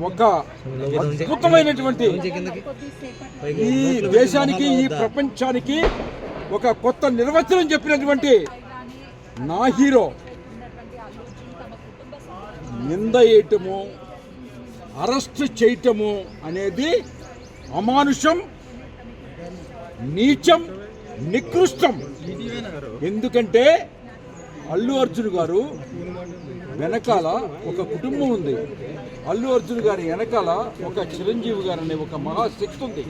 ఒక అద్భుతమైనటువంటి ఈ దేశానికి ఈ ప్రపంచానికి ఒక కొత్త నిర్వచనం చెప్పినటువంటి నా హీరో నింద వేయటము అరెస్ట్ చేయటము అనేది అమానుషం, నీచం, నికృష్టం. ఎందుకంటే అల్లు అర్జున్ గారు వెనకాల ఒక కుటుంబం ఉంది. అల్లు అర్జున్ గారి వెనకాల ఒక చిరంజీవి గారు అనే ఒక మహాశక్తి ఉంది,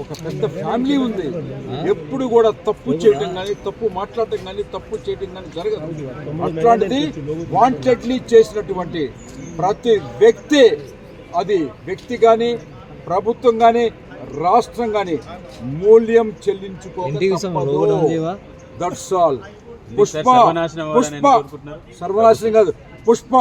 ఒక పెద్ద ఫ్యామిలీ ఉంది. ఎప్పుడు కూడా తప్పు చేయటం కానీ, తప్పు మాట్లాడటం కానీ, తప్పు చేయటం కానీ జరగదు. అట్లాంటిది వాంటెడ్లీ చేసినటువంటి ప్రతి వ్యక్తి, అది వ్యక్తి కానీ, ప్రభుత్వం కానీ, రాష్ట్రం కానీ మూల్యం చెల్లించుకోవాలి. That's all. పుష్ప సర్వనాశనం కాదు, Pushpa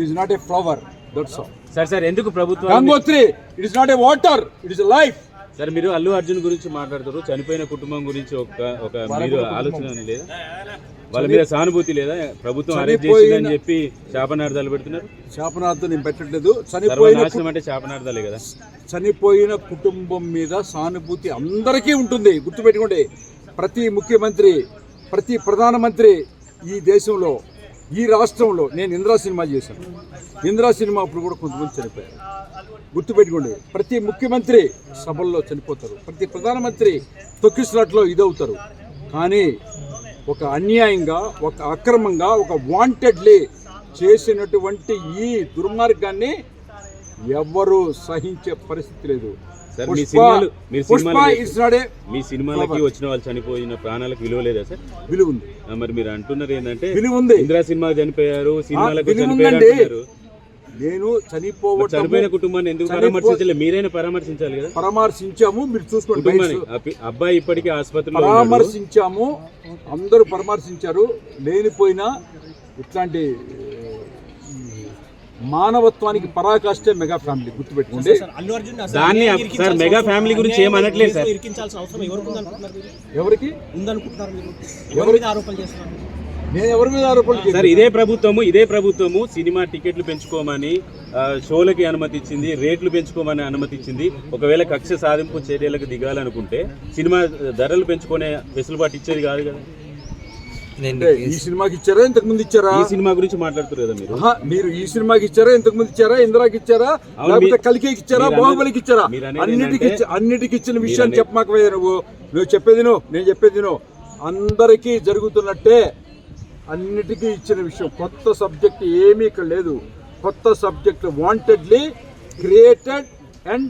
is not a flower. That's all. Sir ఎందుకు ప్రభుత్వం Gangotri it is not a water, it is a life. Sir మీరు అల్లు అర్జున్ గురించి మాట్లాడుతారు, చనిపోయిన కుటుంబం గురించి ఒక మీరు ఆలోచన లేదా? వాళ్ళ మీద సానుభూతి లేదా? ప్రభుత్వం అరెస్ట్ చేసిందని చెప్పి శాపనార్థాలు పెడుతున్నారు. శాపనార్థం నేను పెట్టట్లేదు. అంటే శాపనార్థాలే కదా. చనిపోయిన కుటుంబం మీద సానుభూతి అందరికీ ఉంటుంది. గుర్తుపెట్టుకోండి, ప్రతి ముఖ్యమంత్రి, ప్రతి ప్రధానమంత్రి ఈ దేశంలో, ఈ రాష్ట్రంలో. నేను ఇందిరా సినిమా చేశాను. ఇందిరా సినిమా అప్పుడు కూడా కొంతమంది చనిపోయారు. గుర్తుపెట్టుకోండి, ప్రతి ముఖ్యమంత్రి సభల్లో చనిపోతారు, ప్రతి ప్రధానమంత్రి తొక్కిసలాట్లో ఇదవుతారు. కానీ ఒక అన్యాయంగా, ఒక అక్రమంగా, ఒక వాంటెడ్లీ చేసినటువంటి ఈ దుర్మార్గాన్ని ఎవ్వరూ సహించే పరిస్థితి లేదు. మీ సినిమాలకి వచ్చిన వాళ్ళు చనిపోయిన ప్రాణాలకు విలువ లేదా సార్? విలువ ఉంది. మరి మీరు అంటున్నారు ఏంటంటే విలువ ఉంది. ఇందిరా సినిమా చనిపోయారు, సినిమాలకు చనిపోయారు. నేను చనిపోయిన కుటుంబాన్ని ఎందుకు పరామర్శించలేదు? మీరైనా పరామర్శించాలి కదా. పరామర్శించాము, మీరు చూసుకోండి. అబ్బాయి ఇప్పటికీ ఆసుపత్రిలో పరామర్శించాము, అందరూ పరామర్శించారు. లేనిపోయినా ఇట్లాంటి మానవత్వానికి పరాకాష్టే మెగా ఫ్యామిలీ. గుర్తుపెట్టుకోండి. దాన్ని సార్ మెగా ఫ్యామిలీ గురించి ఏమనట్లేదు సార్. ఎవరికి నేను ఎవరి మీద ఆరోపణలు సార్? ఇదే ప్రభుత్వము సినిమా టికెట్లు పెంచుకోమని, షోలకి అనుమతి ఇచ్చింది, రేట్లు పెంచుకోమని అనుమతి ఇచ్చింది. ఒకవేళ కక్ష సాధింపు చర్యలకు దిగాలనుకుంటే సినిమా ధరలు పెంచుకునే వెసులుబాటు ఇచ్చేది కాదు కదా. ఈ సినిమాకి ఇచ్చారా, ఇంతకు ముందు ఇచ్చారా? ఈ సినిమా గురించి మాట్లాడుతారు కదా మీరు. ఈ సినిమాకి ఇచ్చారా, ఇంతకు ముందు ఇచ్చారా? ఇందిరాకి ఇచ్చారా, లేకపోతే కలికేకి ఇచ్చారా, బాహుబలికి ఇచ్చారా? అన్నిటికి ఇచ్చిన విషయాన్ని చెప్పమాకపోయా నువ్వు చెప్పేది నేను చెప్పేది అందరికీ జరుగుతున్నట్టే అన్నిటికీ ఇచ్చిన విషయం. కొత్త సబ్జెక్ట్ ఏమీ ఇక్కడ లేదు. కొత్త సబ్జెక్ట్ వాంటెడ్లీ క్రియేటెడ్ అండ్